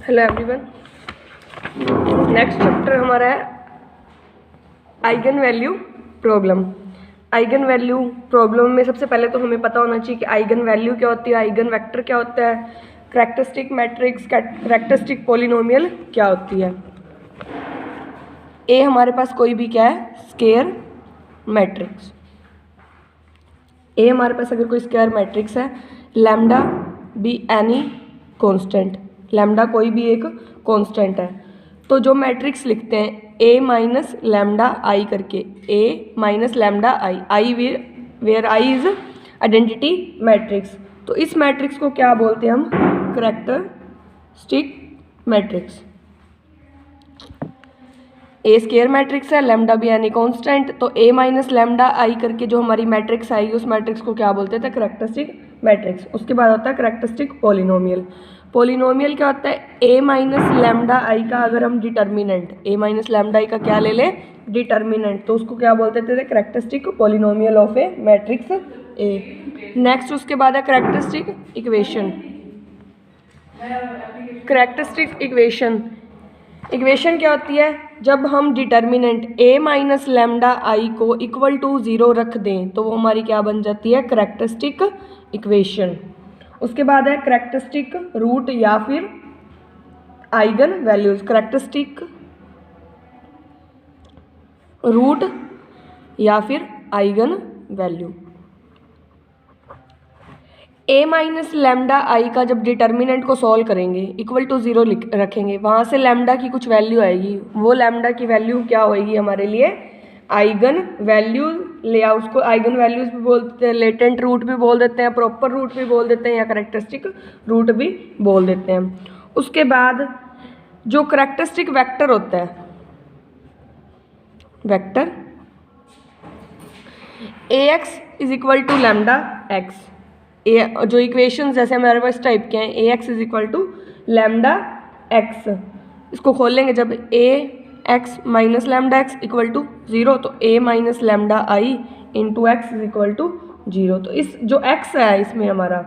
Hello everyone, next chapter हमारा है eigen value problem. Eigen value problem में सबसे पहले तो हमें पता होना चाहिए कि आइगन वैल्यू क्या होती है, आइगन वेक्टर क्या होता है, करैक्टरिस्टिक मैट्रिक्स, करैक्टरिस्टिक पॉलिनोमियल क्या होती है। ए हमारे पास कोई भी क्या है, स्केयर मैट्रिक्स। ए हमारे पास अगर कोई स्क्वायर मैट्रिक्स है, lambda be any constant, lambda कोई भी एक कांस्टेंट है, तो जो मैट्रिक्स लिखते हैं ए माइनस लैम्डा आई करके, A minus lambda I where I is identity matrix, तो इस मैट्रिक्स को क्या बोलते हैं हम, characteristic matrix. A square matrix है, लैम्डा भी एनी कांस्टेंट, तो ए माइनस लैम्डा आई करके जो हमारी मैट्रिक्स आएगी उस मैट्रिक्स को क्या बोलते थे, करैक्टरिस्टिक मैट्रिक्स। उसके बाद होता है करैक्टरिस्टिक पॉलिनोमियल। पॉलिनोमियल क्या होता है, ए माइनस लैम्डा आई का अगर हम डिटर्मिनेंट, ए माइनस लैम्डा आई का क्या ले लें, डिटर्मिनेंट, तो उसको क्या बोलते थे, characteristic polynomial of a matrix A. Next उसके बाद है characteristic equation. Characteristic equation, equation क्या होती है, जब हम determinant A minus lambda I को इक्वल टू 0 रख दें तो वो हमारी क्या बन जाती है, करैक्टरिस्टिक इक्वेशन। उसके बाद है करैक्टरिस्टिक रूट या फिर आइगन वैल्यूज, करैक्टरिस्टिक रूट या फिर आइगन वैल्यू। ए माइनस लैम्डा आई का जब डिटर्मिनेंट को सॉल्व करेंगे, इक्वल टू 0 रखेंगे, वहाँ से लैम्डा की कुछ वैल्यू आएगी, वो लैम्डा की वैल्यू क्या होएगी हमारे लिए, आइगन वैल्यूज। लेआउट्स को आइगन वैल्यूज भी बोलते हैं, लेटेंट रूट भी बोल देते हैं, प्रॉपर रूट भी बोल देते हैं, या करैक्टरिस्टिक रूट भी बोल देते हैं। उसके बाद जो करैक्टरिस्टिक वेक्टर होता है, vector A X is equal to lambda X, A जो इक्वेशन जैसे हमारे पास टाइप के हैं, A X is equal to lambda X, इसको खोलेंगे जब A X minus lambda X equal to 0, तो A minus lambda I into X is equal to 0। तो इस जो एक्स है इसमें हमारा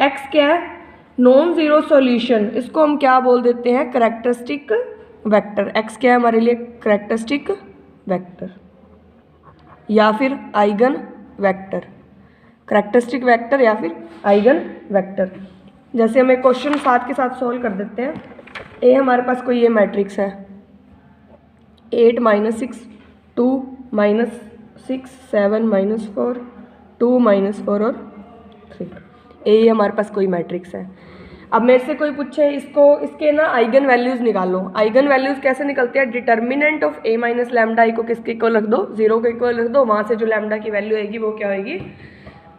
एक्स क्या है, नॉन ज़ीरो सॉल्यूशन, इसको हम क्या बोल देते हैं, करैक्टरिस्टिक वेक्टर। एक्स क्या है हमारे लिए, करैक्टरिस्टिक वेक्टर या फिर आइगन वेक्टर, करैक्टरिस्टिक वेक्टर या फिर आइगन वेक्टर। जैसे हम एक क्वेश्चन साथ के साथ सॉल्व कर देते हैं। ए हमारे पास कोई ये मैट्रिक्स है, 8 - 6 2 - 6 7 - 4 2 - 4 और 3, ये हमारे पास कोई मैट्रिक्स है। अब मेरे से कोई पूछे इसको, इसके ना आइगन वैल्यूज़ निकालो। आइगन वैल्यूज़ कैसे निकलती है, determinant of A minus lambda I को किसके इक्वल रख दो, 0 के इक्वल रख दो, वहाँ से जो लैम्डा की वैल्यू आएगी वो क्या होगी,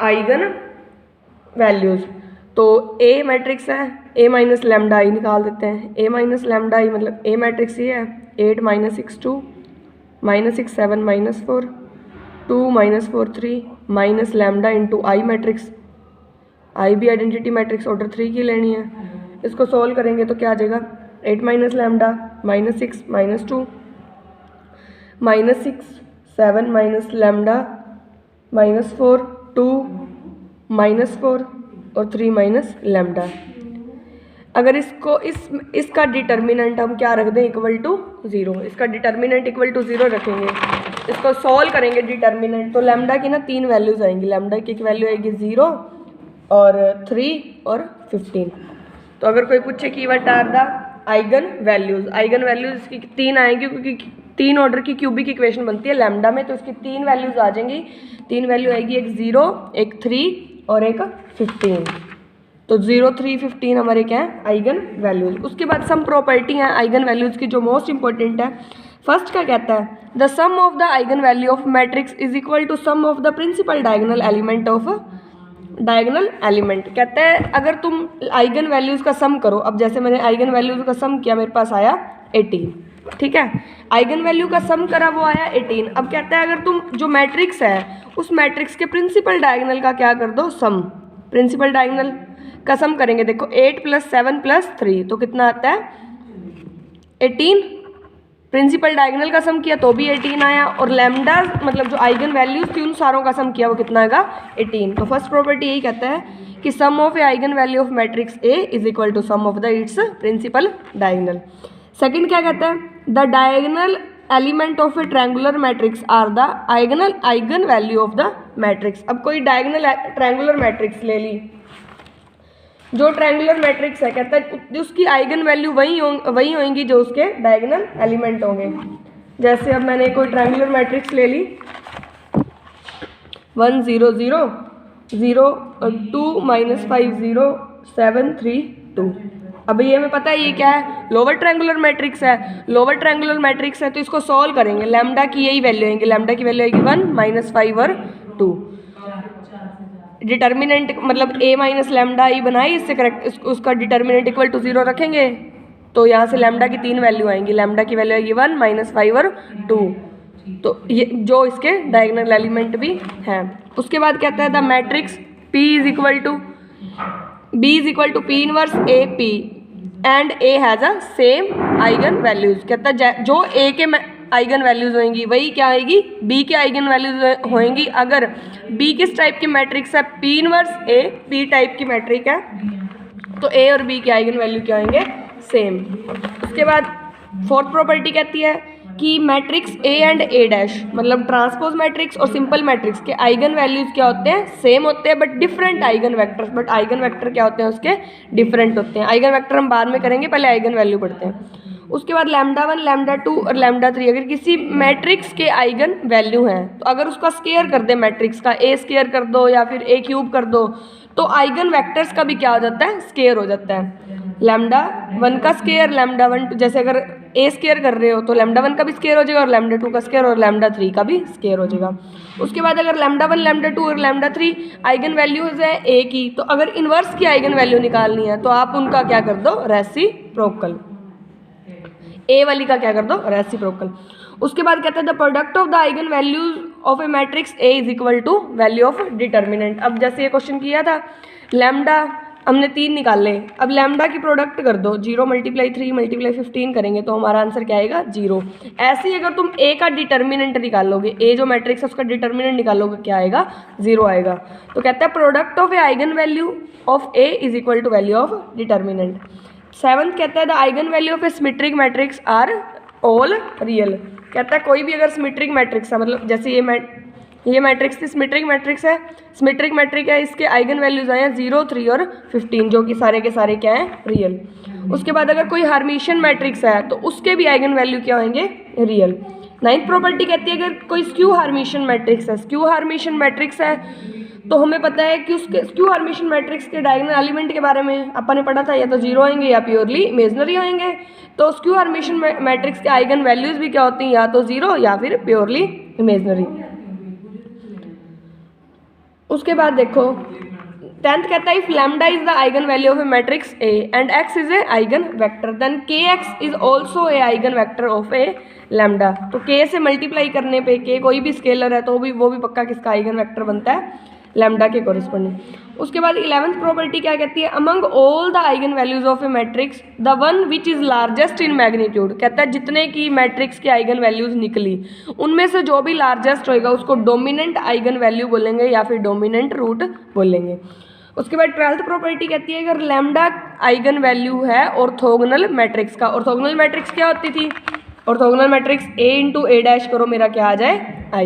आइगन वैल्यूज़। तो ए मैट्रिक्स है, ए माइनस लैम्डा आई निकाल देते हैं। ए माइनस लैम्डा आई मतलब ए मैट्रिक्स ये है, 8 - 6 2 - 6 7 - 4 2 - 4 3 माइनस लैम्डा इंटू आई मैट्रिक्स, आई भी आइडेंटिटी मैट्रिक्स ऑर्डर 3 की लेनी है। इसको सॉल्व करेंगे तो क्या आ जाएगा, 8 माइनस लैम्डा -6 -2 -6 7 माइनस लैम्डा -4 2 -4 और 3 माइनस लैम्डा। अगर इसको इसका डिटर्मिनेंट हम क्या रख दें, इक्वल टू 0, इसका डिटर्मिनेंट इक्वल टू 0 रखेंगे, इसको सॉल्व करेंगे डिटर्मिनेंट, तो लैम्डा की ना 3 वैल्यूज़ आएंगी। लैम्डा की एक वैल्यू आएगी 0 और 3 और 15। तो अगर कोई पूछे कि what are the eigen values, eigen values इसकी 3 आएंगी, क्योंकि 3 ऑर्डर की क्यूबिक इक्वेशन बनती है लैम्डा में, तो इसकी 3 वैल्यूज़ आ जाएंगी। 3 वैल्यू आएगी, एक 0 एक 3 और एक 15। तो 0 3 15 हमारे क्या है, आइगन वैल्यूज। उसके बाद सम प्रॉपर्टी हैं आइगन वैल्यूज की जो मोस्ट इंपॉर्टेंट है। फर्स्ट क्या कहता है, the sum of the eigen value of matrix is equal to sum of the principal diagonal element of diagonal element. कहता है अगर तुम आइगन वैल्यूज का सम करो, अब जैसे मैंने आइगन वैल्यूज का सम किया, मेरे पास आया 18, ठीक है, आइगन वैल्यू का सम करा वो आया 18। अब कहता है अगर तुम जो मैट्रिक्स है उस मैट्रिक्स के प्रिंसिपल डायगोनल का क्या कर दो, सम, प्रिंसिपल डायगोनल का सम करेंगे। देखो 8 + 7 + 3 तो कितना आता है 18, प्रिंसिपल डायगोनल का सम किया तो भी 18 आया, और लैम्डा मतलब जो आइगन वैल्यूज थी उन सारों का सम किया वो कितना आएगा 18। तो फर्स्ट प्रॉपर्टी यही कहता है कि sum of a eigen value of matrix A is equal to sum of the its principal diagonal. Second क्या कहता है, the diagonal element of a triangular matrix are the eigen value of the matrix. अब कोई diagonal triangular matrix ले ली, जो triangular matrix है कहता है उसकी आइगन वैल्यू वही होंगी जो उसके डायगोनल एलिमेंट होंगे। जैसे अब मैंने कोई ट्रायंगुलर मैट्रिक्स ले ली 1 0 0 0 2 -5 0 7 3 2। अब ये हमें पता है ये क्या है, लोअर ट्रायंगुलर मैट्रिक्स है। लोअर ट्रायंगुलर मैट्रिक्स है तो इसको सॉल्व करेंगे, लैम्डा की यही वैल्यू आएगी, लैम्डा की वैल्यू आएगी 1 -5 और 2। डिटर्मिनेंट मतलब a माइनस लैम्डा ही बनाई, इससे करेक्ट उसका डिटर्मिनेंट इक्वल टू 0 रखेंगे तो यहाँ से लैम्डा की 3 वैल्यू आएंगी, लैम्डा की वैल्यू आएगी 1 -5 और 2। तो ये जो इसके डायगोनल एलिमेंट भी हैं। उसके बाद कहता है the matrix P is equal to B is equal to P inverse A P and A has a same eigen values. कहता है जो A के आइगन वैल्यूज होंगी वही क्या आएगी B के आइगन वैल्यूज होंगी। अगर B किस टाइप की मैट्रिक्स है, P inverse A P type की मैट्रिक है तो A और B के आइगन वैल्यू क्या होंगे, सेम। उसके बाद फोर्थ प्रॉपर्टी कहती है कि matrix A and A dash मतलब ट्रांसपोज मैट्रिक्स और सिंपल मैट्रिक्स के आइगन वैल्यूज क्या होते हैं, सेम होते हैं but different eigen vectors, but eigen vector क्या होते हैं उसके डिफरेंट होते हैं। आइगन वेक्टर हम बाद में करेंगे, पहले आइगन वैल्यू पढ़ते हैं। उसके बाद लैम्डा 1 लैम्डा 2 और लैम्डा 3 अगर किसी मैट्रिक्स के आइगन वैल्यू हैं तो अगर उसका स्केयर कर दे मैट्रिक्स का, A स्केयर कर दो या फिर A क्यूब कर दो तो आइगन वेक्टर्स का भी क्या हो जाता है, स्केयर हो जाता है। लैम्डा 1 का स्केयर लैम्डा 1 जैसे अगर A स्केयर कर रहे हो तो लैम्डा 1 का भी स्केयर हो जाएगा और लैम्डा 2 का स्केयर और लैम्डा 3 का भी स्केयर हो जाएगा। उसके बाद अगर लैम्डा 1 लैम्डा 2 और लैम्डा 3 आइगन वैल्यूज है A की, तो अगर इन्वर्स की आइगन वैल्यू निकालनी है तो आप उनका क्या कर दो, रेसिप्रोकल। A वाली का क्या कर दो, रेसिप्रोकल। उसके बाद कहता है the product of the eigen values of a matrix A is equal to value of determinant. अब जैसे ये क्वेश्चन किया था, लैम्डा हमने 3 निकाले, अब लैम्डा की प्रोडक्ट कर दो, 0 × 3 × 15 करेंगे तो हमारा आंसर क्या आएगा, 0। ऐसे ही अगर तुम A का डिटर्मिनेंट निकालोगे, A जो मैट्रिक्स है उसका डिटर्मिनेंट निकालोगे क्या आएगा, 0 आएगा। तो कहता है product of a eigen value of A is equal to value of determinant. Seventh कहता है the eigen value of a symmetric matrix are all real. कहता है कोई भी अगर सिमेट्रिक मैट्रिक्स है, मतलब जैसे ये मैट्रिक्स थी सिमेट्रिक मैट्रिक्स है, सिमेट्रिक मैट्रिक है, इसके आइगन वैल्यूज आए हैं 0 3 और 15 जो कि सारे के सारे क्या हैं, रियल। उसके बाद अगर कोई हर्मिशियन मैट्रिक्स है तो उसके भी आइगन वैल्यू क्या होंगे, रियल। नाइन्थ प्रॉपर्टी कहती है अगर कोई स्क्यू हर्मिशियन मैट्रिक्स है, स्क्यू हर्मिशियन मैट्रिक्स है तो हमें पता है कि उसके स्क्यू हर्मिशियन मैट्रिक्स के डायगोनल एलिमेंट के बारे में अपन ने पढ़ा था, या तो 0 होंगे या प्योरली इमेजनरी होंगे। तो स्क्यू हर्मिशियन मैट्रिक्स के आइगन वैल्यूज भी क्या होती हैं, या तो 0 या फिर प्योरली इमेजनरी। उसके बाद देखो 10th कहता है if lambda is the eigen value of a matrix A and X is a eigen vector then KX is also a eigen vector of a lambda. तो K से मल्टीप्लाई करने पे K कोई भी स्केलर है तो वो भी पक्का किसका आइगन वेक्टर बनता है, लैम्डा के कॉरेस्पॉन्डिंग। उसके बाद 11th प्रॉपर्टी क्या कहती है among all the eigen values of a matrix the one which is largest in magnitude. कहता है जितने की मैट्रिक्स की आइगन वैल्यूज निकली उनमें से जो भी लार्जेस्ट होएगा उसको डोमिनेंट आइगन वैल्यू बोलेंगे या फिर डोमिनेंट रूट बोलेंगे। उसके बाद 12th प्रॉपर्टी कहती है अगर लैम्डा आइगन वैल्यू है ऑर्थोगोनल मैट्रिक्स का। ऑर्थोगोनल मैट्रिक्स क्या होती थी, orthogonal matrix A × A dash करो मेरा क्या आ जाए, I।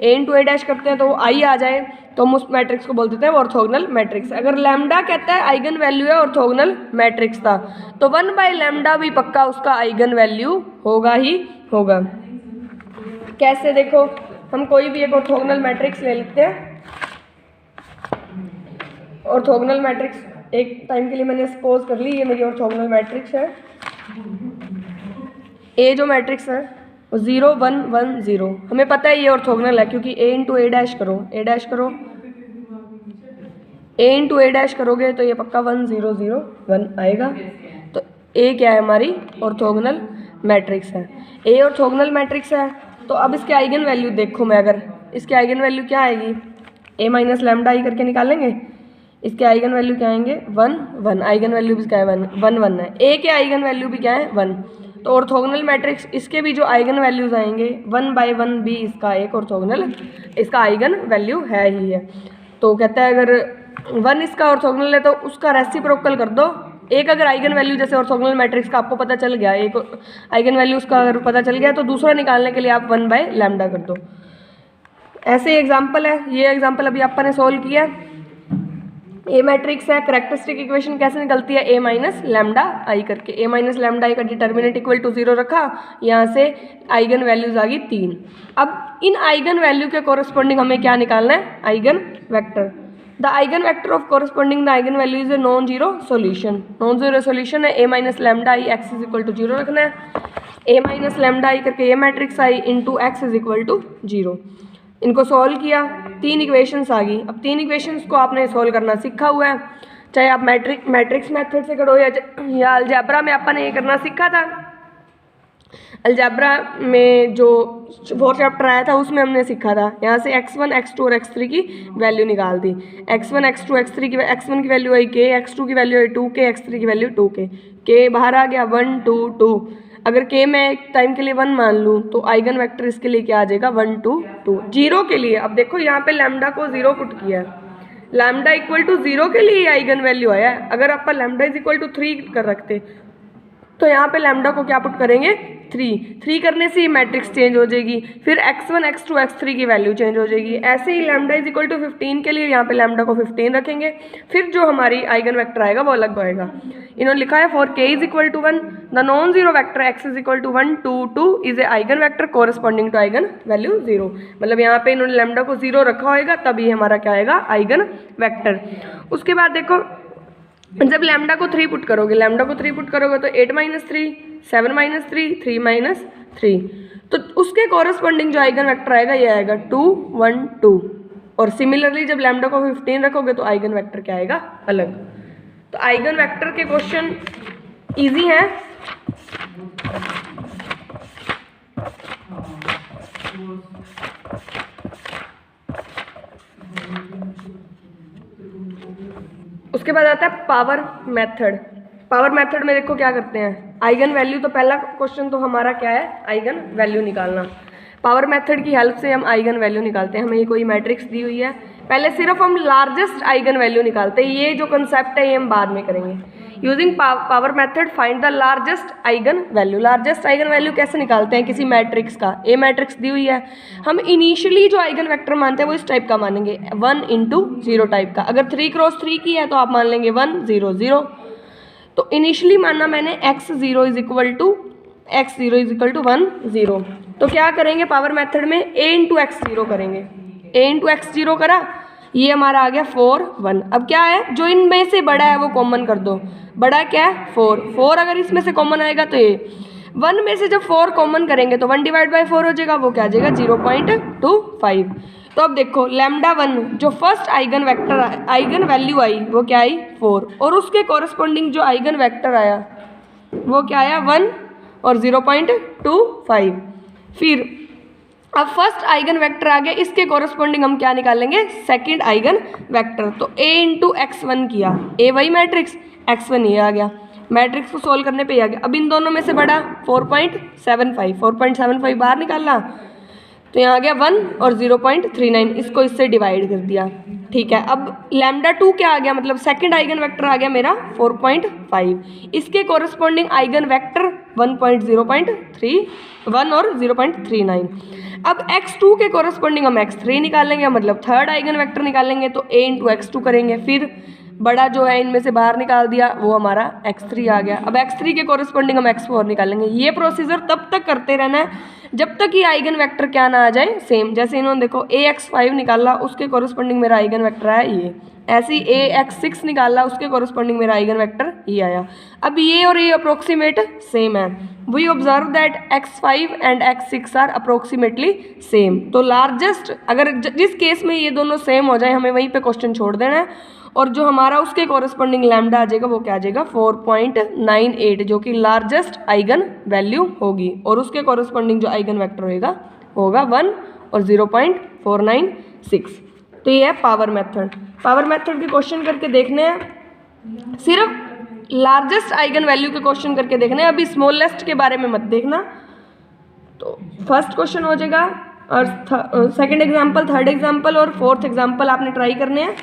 A × A डैश करते हैं तो वो I आ जाए तो हम उस मैट्रिक्स को बोल देते हैं ऑर्थोगोनल मैट्रिक्स। अगर लैम्डा कहता है आइगन वैल्यू है ऑर्थोगोनल मैट्रिक्स का तो 1/λ भी पक्का उसका आइगन वैल्यू होगा ही होगा। कैसे, देखो हम कोई भी एक ऑर्थोगोनल मैट्रिक्स ले लेते हैं। ऑर्थोगोनल मैट्रिक्स एक टाइम के लिए मैंने सपोज कर ली ये मेरी ऑर्थोगोनल मैट्रिक्स है। A जो मैट्रिक्स है वो 0 1 1 0, हमें पता है ये ऑर्थोगोनल है क्योंकि A × A डैश करो, A डैश करो, A × A डैश करोगे तो ये पक्का 1 0 0 1 आएगा। तो A क्या है, हमारी ऑर्थोगोनल मैट्रिक्स है। A ऑर्थोगोनल मैट्रिक्स है तो अब इसके आइगन वैल्यू देखो, मैं अगर इसके आइगन वैल्यू क्या आएगी, A माइनस लैम्डा I करके निकालेंगे, इसके आइगन वैल्यू क्या आएंगे 1 1, आइगन वैल्यू भी क्या है 1 1 1 है। A के आइगन वैल्यू भी क्या है 1। तो ऑर्थोगोनल मैट्रिक्स इसके भी जो आइगन वैल्यूज आएंगे 1/1 भी इसका एक ऑर्थोगोनल, इसका आइगन वैल्यू है ही है। तो कहता है अगर 1 इसका ऑर्थोगोनल है तो उसका रेसिप्रोकल कर दो। एक अगर आइगन वैल्यू जैसे ऑर्थोगोनल मैट्रिक्स का आपको पता चल गया, एक आइगन वैल्यू उसका अगर पता चल गया तो दूसरा निकालने के लिए आप 1/λ कर दो। ऐसे एग्जाम्पल है, ये एग्जाम्पल अभी अपन ने सोल्व किया। ए मैट्रिक्स है, करेक्टरिस्टिक इक्वेशन कैसे निकलती है, a माइनस लैम्डा आई करके। a माइनस लैम्डा आई का डिटर्मिनेंट इक्वल टू 0 रखा, यहाँ से आइगन वैल्यूज आ गई 3। अब इन आइगन वैल्यू के कोरस्पॉन्डिंग हमें क्या निकालना है, eigen vector. The eigen vector of corresponding the eigen value is a non zero solution. Non zero solution है, a minus lambda I X is equal to 0 रखना है। a माइनस लैम्डा आई करके ये matrix I into X is equal to 0। इनको solve किया, 3 equations आ गई। अब 3 equations को आपने सॉल्व करना सीखा हुआ है, चाहे आप मैट्रिक्स मेथड से करो या अलजेब्रा में अपन ने ये करना सीखा था। अलजेब्रा में जो 4 चैप्टर आया था उसमें हमने सीखा था, यहाँ से x1, x2 और x3 की वैल्यू निकाल दी। x1, x2, x3 की x1 की वैल्यू आई k, x2 की वैल्यू आई 2k, x3 की वैल्यू 2k। k बाहर आ गया 1 2 2। अगर k मैं एक टाइम के लिए 1 मान लूँ तो आइगन वेक्टर इसके लिए क्या आ जाएगा 1 2 2। 0 के लिए अब देखो यहाँ पे लैम्डा को 0 पुट किया है, लैम्डा इक्वल टू 0 के लिए आइगन वैल्यू आया है। अगर आप लैम्डा इज इक्वल टू 3 कर रखते तो यहाँ पे लैम्डा को क्या पुट करेंगे 3 करने से ये मैट्रिक्स चेंज हो जाएगी, फिर x1 x2 x3 की वैल्यू चेंज हो जाएगी। ऐसे ही लैम्डा इज इक्वल टू 15 के लिए यहाँ पे लैम्डा को 15 रखेंगे, फिर जो हमारी आइगन वेक्टर आएगा वो अलग होएगा। इन्होंने लिखा है for k is equal to 1 the non zero vector x is equal to 1 2 2 is a eigen vector corresponding to eigen value 0। मतलब यहाँ पे इन्होंने लैम्डा को 0 रखा होएगा तभी हमारा क्या आएगा आइगन वेक्टर। उसके बाद देखो जब लैम्डा को 3 पुट करोगे, लैम्डा को 3 पुट करोगे तो 8 माइनस 3 7 माइनस 3 3 माइनस 3, तो उसके कॉरस्पॉन्डिंग जो आइगन वेक्टर आएगा ये आएगा 2 1 2। और सिमिलरली जब लैम्डा को 15 रखोगे तो आइगन वेक्टर क्या आएगा अलग। तो आइगन वेक्टर के क्वेश्चन इजी हैं। उसके बाद आता है पावर मेथड। पावर मेथड में देखो क्या करते हैं, आइगन वैल्यू, तो पहला क्वेश्चन तो हमारा क्या है आइगन वैल्यू निकालना। पावर मेथड की हेल्प से हम आइगन वैल्यू निकालते हैं। हमें ये कोई मैट्रिक्स दी हुई है, पहले सिर्फ हम लार्जेस्ट आइगन वैल्यू निकालते हैं। ये जो कंसेप्ट है ये हम बाद में करेंगे। Using power method find the largest eigen value. Largest eigen value कैसे निकालते हैं किसी मैट्रिक्स का, ए मैट्रिक्स दी हुई है, हम इनिशियली जो आइगन वेक्टर मानते हैं वो इस टाइप का मानेंगे 1 इंटू 0 टाइप का। अगर 3 क्रॉस 3 की है तो आप मान लेंगे 1 0 0। तो इनिशियली मानना मैंने x0 इज इक्वल टू 1 0। तो क्या करेंगे पावर मेथड में a इंटू x0 करेंगे, a इंटू x0 करा, ये हमारा आ गया 4 1। अब क्या है जो इनमें से बड़ा है वो कॉमन कर दो, बड़ा क्या है 4 अगर इसमें से कॉमन आएगा तो ये 1 में से जब 4 कॉमन करेंगे तो 1 डिवाइड बाई 4 हो जाएगा, वो क्या आ जाएगा 0.25। तो अब देखो लैम्डा 1 जो first eigenvector eigenvalue आई वो क्या आई 4, और उसके कॉरस्पॉन्डिंग जो आइगन वेक्टर आया वो क्या आया 1 और 0.25। फिर अब फर्स्ट आइगन वेक्टर आ गया, इसके कॉरस्पॉन्डिंग हम क्या निकालेंगे सेकंड आइगन वेक्टर। तो a इंटू x1 किया, a वही मैट्रिक्स, x1 ये आ गया, मैट्रिक्स को सोल्व करने पे ही आ गया। अब इन दोनों में से बड़ा 4.75 बाहर निकालना, तो यहाँ आ गया 1 और 0.39, इसको इससे डिवाइड कर दिया। ठीक है, अब लैम्डा 2 क्या आ गया, मतलब सेकंड आइगन वेक्टर आ गया मेरा 4.5, इसके कॉरस्पॉन्डिंग आइगन वेक्टर 1 और 0.39। अब x2 के कॉरस्पॉन्डिंग हम x3 निकालेंगे, मतलब थर्ड आइगन वेक्टर निकालेंगे, तो a इंटू x2 करेंगे, फिर बड़ा जो है इनमें से बाहर निकाल दिया वो हमारा x3 आ गया। अब x3 के कॉरस्पॉन्डिंग हम x4 निकालेंगे। ये प्रोसीजर तब तक करते रहना है जब तक ये आइगन वेक्टर क्या ना आ जाए सेम। जैसे इन्होंने देखो ax5 निकाला, उसके कॉरस्पॉन्डिंग मेरा आइगन वेक्टर आया ये, ऐसे ही ax6 निकाला, उसके कॉरस्पॉन्डिंग मेरा आइगन वेक्टर ये आया। अब ये और ये अप्रोक्सीमेट सेम है। We observe that x5 and x6 are approximately same. तो लार्जेस्ट अगर जिस केस में ये दोनों सेम हो जाए हमें वहीं पे क्वेश्चन छोड़ देना है, और जो हमारा उसके कॉरस्पॉन्डिंग लैम्डा आ जाएगा वो क्या आ जाएगा 4.98, जो कि लार्जेस्ट आइगन वैल्यू होगी, और उसके कॉरस्पॉन्डिंग जो आइगन वेक्टर होगा 1 और 0.496। तो ये है पावर मेथड। पावर मेथड के क्वेश्चन करके देखने हैं, सिर्फ लार्जेस्ट आइगन वैल्यू के क्वेश्चन करके देखने हैं, अभी स्मॉलेस्ट के बारे में मत देखना। तो फर्स्ट क्वेश्चन हो जाएगा और सेकंड एग्जांपल, थर्ड एग्जांपल और फोर्थ एग्जांपल आपने ट्राई करने हैं।